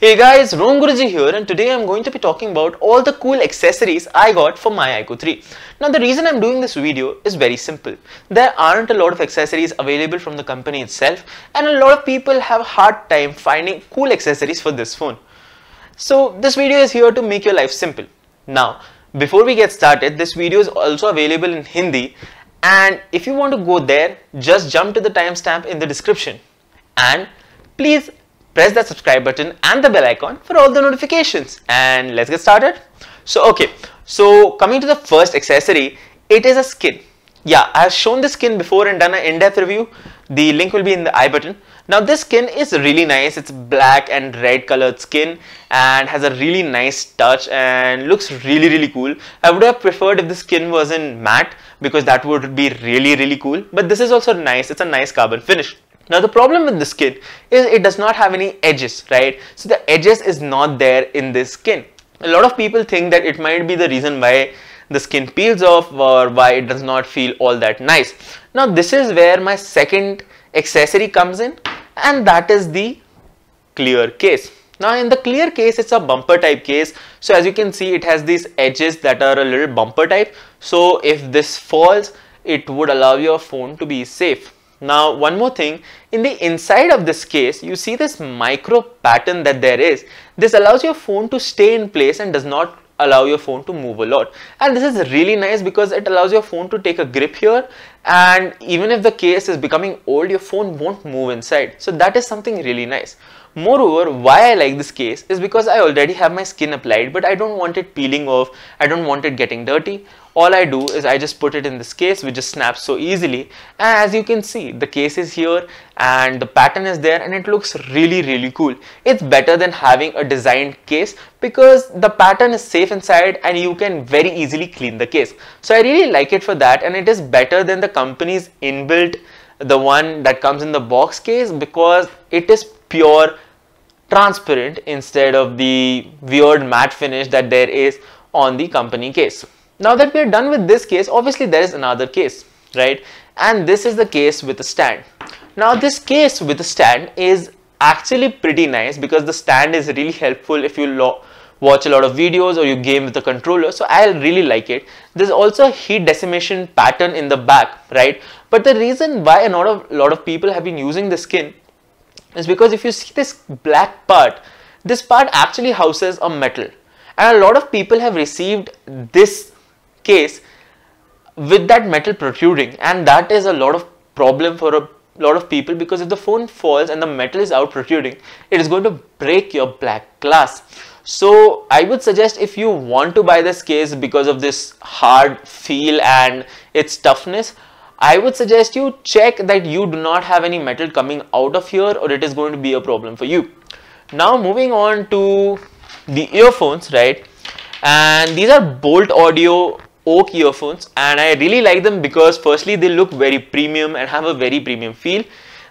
Hey guys, Rom Guruji here, and today I'm going to be talking about all the cool accessories I got for my IQOO 3. Now the reason I'm doing this video is very simple. There aren't a lot of accessories available from the company itself, and a lot of people have a hard time finding cool accessories for this phone. So this video is here to make your life simple. Now, before we get started, this video is also available in Hindi, and if you want to go there, just jump to the timestamp in the description. And please press that subscribe button and the bell icon for all the notifications. And let's get started. So coming to the first accessory, it is a skin. Yeah, I have shown this skin before and done an in-depth review. The link will be in the I button. Now this skin is really nice. It's black and red colored skin and has a really nice touch and looks really cool. I would have preferred if the skin was in matte because that would be really cool. But this is also nice. It's a nice carbon finish. Now the problem with the skin is it does not have any edges, right? So the edges is not there in this skin. A lot of people think that it might be the reason why the skin peels off or why it does not feel all that nice. Now this is where my second accessory comes in, and that is the clear case. Now in the clear case, it's a bumper type case. So as you can see, it has these edges that are a little bumper type. So if this falls, it would allow your phone to be safe. Now one more thing, in the inside of this case, you see this micro pattern that there is. This allows your phone to stay in place and does not allow your phone to move a lot. And this is really nice because it allows your phone to take a grip here, and even if the case is becoming old, your phone won't move inside. So that is something really nice. Moreover, why I like this case is because I already have my skin applied, but I don't want it peeling off. I don't want it getting dirty. All I do is I just put it in this case, which just snaps so easily. And as you can see, the case is here and the pattern is there, and it looks really cool. It's better than having a designed case because the pattern is safe inside and you can very easily clean the case. So I really like it for that, and it is better than the company's inbuilt, the one that comes in the box case, because it is pure transparent instead of the weird matte finish that there is on the company case. Now that we are done with this case, obviously there is another case, right? And this is the case with a stand. Now this case with a stand is actually pretty nice because the stand is really helpful if you watch a lot of videos or you game with the controller. So I really like it. There's also a heat decimation pattern in the back, right? But the reason why a lot of people have been using the skin is because if you see this black part, this part actually houses a metal, and a lot of people have received this case with that metal protruding, and that is a lot of problem for a lot of people because if the phone falls and the metal is out protruding, it is going to break your black glass. So I would suggest, if you want to buy this case because of this hard feel and its toughness, I would suggest you check that you do not have any metal coming out of here, or it is going to be a problem for you. Now moving on to the earphones, right? And these are Bolt Audio oak earphones, and I really like them because firstly they look very premium and have a very premium feel.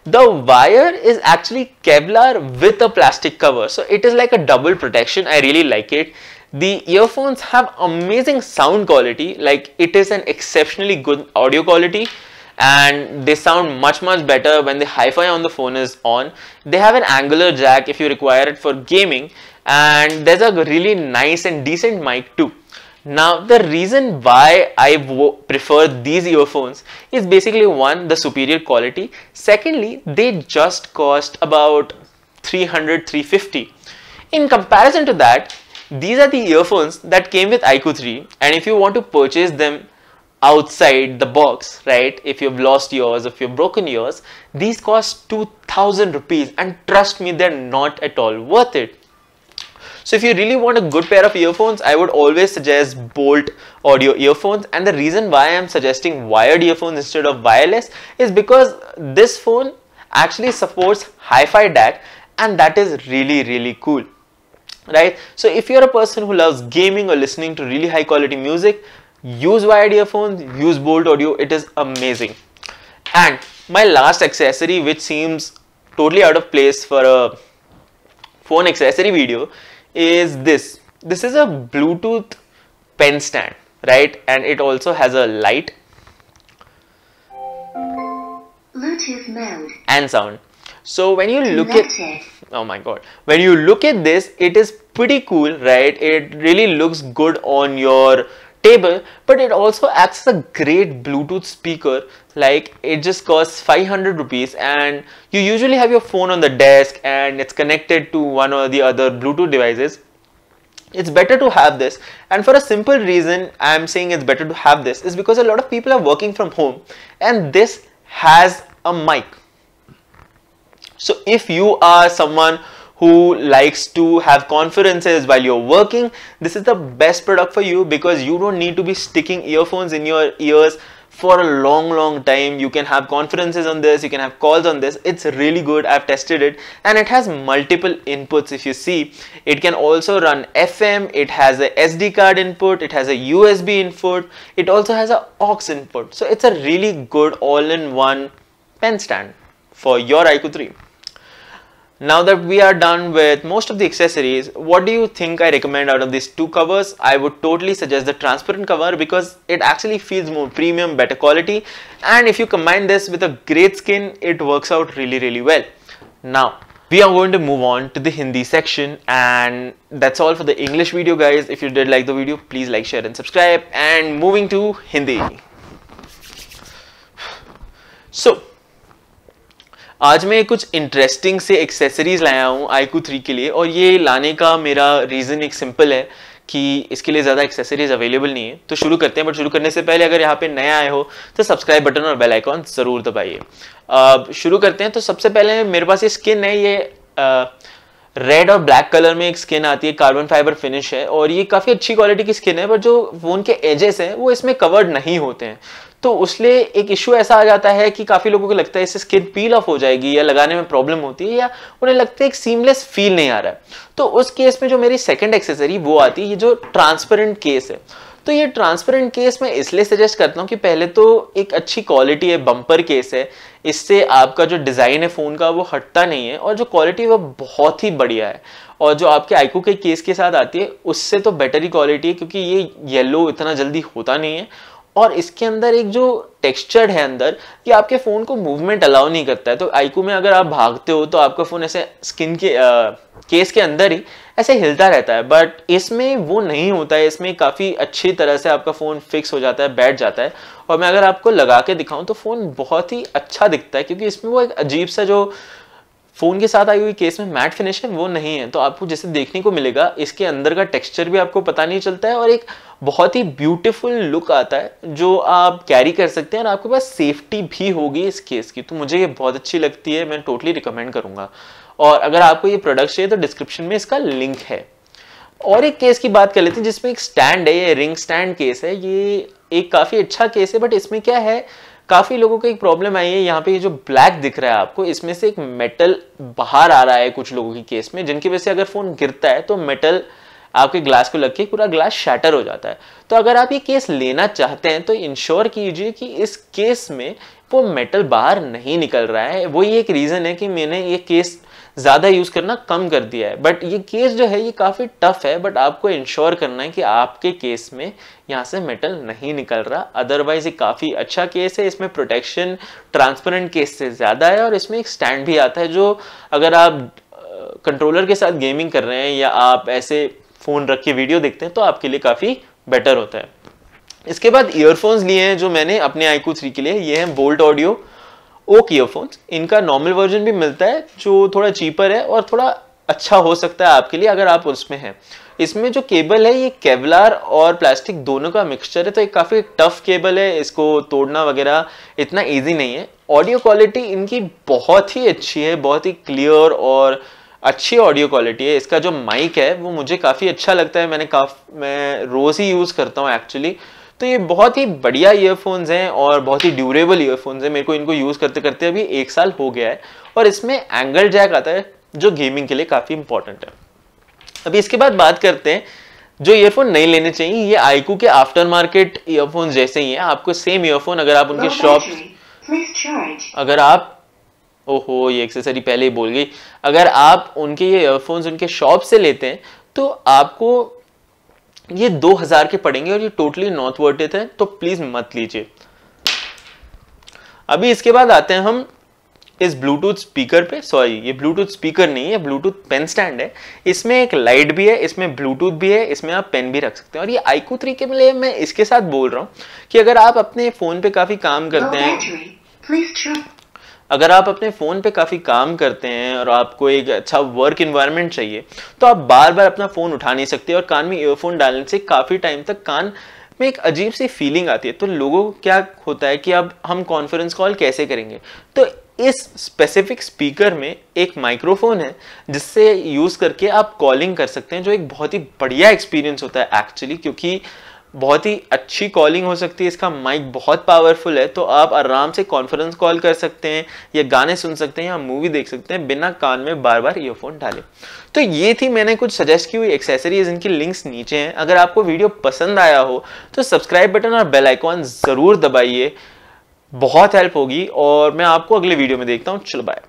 The wire is actually Kevlar with a plastic cover, so it is like a double protection. I really like it. The earphones have amazing sound quality, like it is an exceptionally good audio quality, and they sound much better when the hi-fi on the phone is on. They have an angular jack if you require it for gaming, and there's a really nice and decent mic too. Now the reason why I prefer these earphones is basically, one, the superior quality. Secondly, they just cost about 300-350. In comparison to that, these are the earphones that came with IQOO 3, and if you want to purchase them outside the box, right, if you've lost yours, if you've broken yours, these cost 2,000 rupees, and trust me, they're not at all worth it. So if you really want a good pair of earphones, I would always suggest Bolt Audio earphones, and the reason why I'm suggesting wired earphones instead of wireless is because this phone actually supports Hi-Fi DAC, and that is really cool. Right, so if you're a person who loves gaming or listening to really high quality music, use wired earphones, use Bolt Audio, it is amazing. And my last accessory, which seems totally out of place for a phone accessory video, is this. This is a Bluetooth pen stand, right, and it also has a light Bluetooth mode and sound. So when you look at, oh my god, when you look at this, it is pretty cool, right? It really looks good on your table, but it also acts as a great Bluetooth speaker. Like, it just costs 500 rupees, and you usually have your phone on the desk and it's connected to one or the other Bluetooth devices. It's better to have this, and for a simple reason I'm saying it's better to have this is because a lot of people are working from home and this has a mic. So if you are someone who likes to have conferences while you're working, this is the best product for you, because you don't need to be sticking earphones in your ears for a long time. You can have conferences on this, you can have calls on this. It's really good. I've tested it, and it has multiple inputs. If you see, it can also run FM, it has a SD card input, it has a USB input, it also has a aux input. So it's a really good all-in-one pen stand for your iQOO 3. Now that we are done with most of the accessories, what do you think I recommend out of these two covers? I would totally suggest the transparent cover, because it actually feels more premium, better quality, and if you combine this with a great skin, it works out really well. Now we are going to move on to the Hindi section, and that's all for the English video, guys. If you did like the video, please like, share and subscribe. And moving to Hindi. So आज मैं कुछ interesting से accessories लाया हूँ iQOO 3 के लिए, और ये लाने का मेरा रीज़न एक सिंपल है कि इसके लिए ज़्यादा एक्सेसरीज अवेलेबल नहीं है। तो शुरू करते हैं, बट शुरू करने से पहले अगर यहाँ पे नए आए हो तो सब्सक्राइब बटन और बेल आइकॉन ज़रूर दबाइए। शुरू करते हैं। तो सबसे पहले मेरे पास ये स्किन है, ये रेड और ब्लैक कलर में एक स्किन आती है, कार्बन फाइबर फिनिश है, और ये काफ़ी अच्छी क्वालिटी की स्किन है, बट जो फ़ोन के एजेस हैं वो इसमें कवर्ड नहीं होते हैं। तो उसलिए एक इशू ऐसा आ जाता है कि काफ़ी लोगों को लगता है इससे स्किन पील ऑफ हो जाएगी, या लगाने में प्रॉब्लम होती है, या उन्हें लगता है एक सीमलेस फील नहीं आ रहा है। तो उस केस में जो मेरी सेकंड एक्सेसरी वो आती है, ये जो ट्रांसपेरेंट केस है। तो ये ट्रांसपेरेंट केस मैं इसलिए सजेस्ट करता हूँ कि पहले तो एक अच्छी क्वालिटी है, बम्पर केस है, इससे आपका जो डिज़ाइन है फ़ोन का वो हटता नहीं है, और जो क्वालिटी है वो बहुत ही बढ़िया है। और जो आपके iQOO के केस के साथ आती है उससे तो बेटर ही क्वालिटी है, क्योंकि ये येलो इतना जल्दी होता नहीं है, और इसके अंदर एक जो टेक्सचर है अंदर, ये आपके फ़ोन को मूवमेंट अलाउ नहीं करता है। तो iQOO में अगर आप भागते हो तो आपका फ़ोन ऐसे स्किन के केस के अंदर ही ऐसे हिलता रहता है, बट इसमें वो नहीं होता है। इसमें काफ़ी अच्छी तरह से आपका फ़ोन फिक्स हो जाता है, बैठ जाता है, और मैं अगर आपको लगा के दिखाऊं तो फ़ोन बहुत ही अच्छा दिखता है, क्योंकि इसमें वो एक अजीब सा जो फ़ोन के साथ आई हुई केस में मैट फिनिश है वो नहीं है। तो आपको जैसे देखने को मिलेगा, इसके अंदर का टेक्सचर भी आपको पता नहीं चलता है, और एक बहुत ही ब्यूटीफुल लुक आता है जो आप कैरी कर सकते हैं, और आपके पास सेफ्टी भी होगी इस केस की। तो मुझे ये बहुत अच्छी लगती है, मैं टोटली रिकमेंड करूँगा। और अगर आपको ये प्रोडक्ट चाहिए तो डिस्क्रिप्शन में इसका लिंक है। और एक केस की बात कर लेते हैं जिसमें एक स्टैंड है, ये रिंग स्टैंड केस है। ये एक काफ़ी अच्छा केस है, बट इसमें क्या है, काफ़ी लोगों को एक प्रॉब्लम आई है। यहाँ पे ये जो ब्लैक दिख रहा है आपको, इसमें से एक मेटल बाहर आ रहा है कुछ लोगों की केस में, जिनकी वजह से अगर फ़ोन गिरता है तो मेटल आपके ग्लास को लग के पूरा ग्लास शैटर हो जाता है। तो अगर आप ये केस लेना चाहते हैं तो इंश्योर कीजिए कि इस केस में वो मेटल बाहर नहीं निकल रहा है। वही एक रीज़न है कि मैंने ये केस ज़्यादा यूज़ करना कम कर दिया है। बट ये केस जो है ये काफ़ी टफ है, बट आपको इंश्योर करना है कि आपके केस में यहाँ से मेटल नहीं निकल रहा। अदरवाइज ये काफ़ी अच्छा केस है, इसमें प्रोटेक्शन ट्रांसपेरेंट केस से ज़्यादा है, और इसमें एक स्टैंड भी आता है जो अगर आप कंट्रोलर के साथ गेमिंग कर रहे हैं या आप ऐसे फ़ोन रख के वीडियो देखते हैं तो आपके लिए काफ़ी बेटर होता है। इसके बाद ईयरफोन्स लिए हैं जो मैंने अपने iQOO 3 के लिए। ये हैं बोल्ट ऑडियो ओक ईयरफोन्स। इनका नॉर्मल वर्जन भी मिलता है जो थोड़ा चीपर है और थोड़ा अच्छा हो सकता है आपके लिए अगर आप उसमें हैं। इसमें जो केबल है ये केवलार और प्लास्टिक दोनों का मिक्सचर है, तो एक काफ़ी टफ केबल है, इसको तोड़ना वगैरह इतना ईजी नहीं है। ऑडियो क्वालिटी इनकी बहुत ही अच्छी है, बहुत ही क्लियर और अच्छी ऑडियो क्वालिटी है। इसका जो माइक है वो मुझे काफ़ी अच्छा लगता है, मैं रोज़ ही यूज़ करता हूँ एक्चुअली। तो ये बहुत ही बढ़िया ईयरफोन्स हैं और बहुत ही ड्यूरेबल ईयरफोन्स हैं। मेरे को इनको यूज़ करते करते अभी 1 साल हो गया है, और इसमें एंगल जैक आता है जो गेमिंग के लिए काफ़ी इंपॉर्टेंट है। अभी इसके बाद बात करते हैं जो ईयरफोन नहीं लेने चाहिए। ये iQOO के आफ्टर मार्केट ईयरफोन्स जैसे ही हैं। आपको सेम ईयरफोन अगर आप उनके ओहो ये एक्सेसरी पहले ही बोल गई। अगर आप उनके ये ईयरफोन्स उनके शॉप से लेते हैं तो आपको ये 2000 के पड़ेंगे और ये टोटली नॉट वर्थ इट है, तो प्लीज मत लीजिए। अभी इसके बाद आते हैं हम इस ब्लूटूथ स्पीकर पे, सॉरी ये ब्लूटूथ स्पीकर नहीं है, ब्लूटूथ पेन स्टैंड है, इसमें एक लाइट भी है, इसमें ब्लूटूथ भी है, इसमें आप पेन भी रख सकते हैं। और ये iQOO 3 के लिए मैं इसके साथ बोल रहा हूँ कि अगर आप अपने फोन पे काफी काम करते हैं, अगर आप अपने फ़ोन पे काफ़ी काम करते हैं और आपको एक अच्छा वर्क इन्वायरमेंट चाहिए, तो आप बार बार अपना फ़ोन उठा नहीं सकते, और कान में ईयरफोन डालने से काफ़ी टाइम तक कान में एक अजीब सी फीलिंग आती है। तो लोगों को क्या होता है कि अब हम कॉन्फ्रेंस कॉल कैसे करेंगे, तो इस स्पेसिफिक स्पीकर में एक माइक्रोफोन है जिससे यूज़ करके आप कॉलिंग कर सकते हैं, जो एक बहुत ही बढ़िया एक्सपीरियंस होता है एक्चुअली, क्योंकि बहुत ही अच्छी कॉलिंग हो सकती है। इसका माइक बहुत पावरफुल है, तो आप आराम से कॉन्फ्रेंस कॉल कर सकते हैं या गाने सुन सकते हैं या मूवी देख सकते हैं बिना कान में बार बार ईयरफोन डाले। तो ये थी मैंने कुछ सजेस्ट की हुई एक्सेसरीज, इनकी लिंक्स नीचे हैं। अगर आपको वीडियो पसंद आया हो तो सब्सक्राइब बटन और बेल आइकॉन जरूर दबाइए, बहुत हेल्प होगी। और मैं आपको अगले वीडियो में देखता हूँ। चलो बाय।